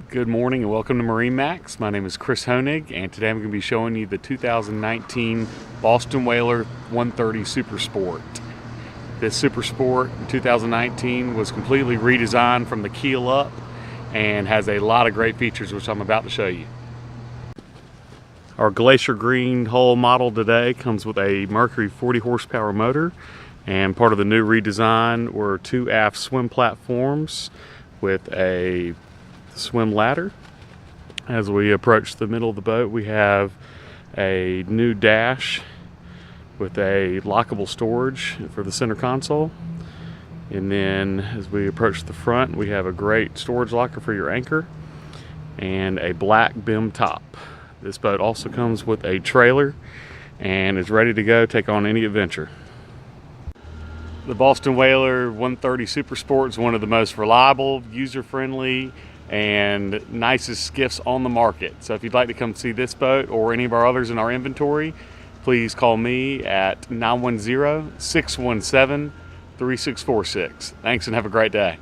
Good morning and welcome to MarineMax. My name is Chris Honig, and today I'm going to be showing you the 2019 Boston Whaler 130 Super Sport. This Super Sport in 2019 was completely redesigned from the keel up and has a lot of great features, which I'm about to show you. Our Glacier Green hull model today comes with a Mercury 40 horsepower motor, and part of the new redesign were two aft swim platforms with a swim ladder. As we approach the middle of the boat, we have a new dash with a lockable storage for the center console, and then as we approach the front, we have a great storage locker for your anchor and a black bim top. This boat also comes with a trailer and is ready to go take on any adventure. The Boston Whaler 130 Super Sport is one of the most reliable, user-friendly, and nicest skiffs on the market. So if you'd like to come see this boat or any of our others in our inventory, please call me at 910-617-3646. Thanks and have a great day.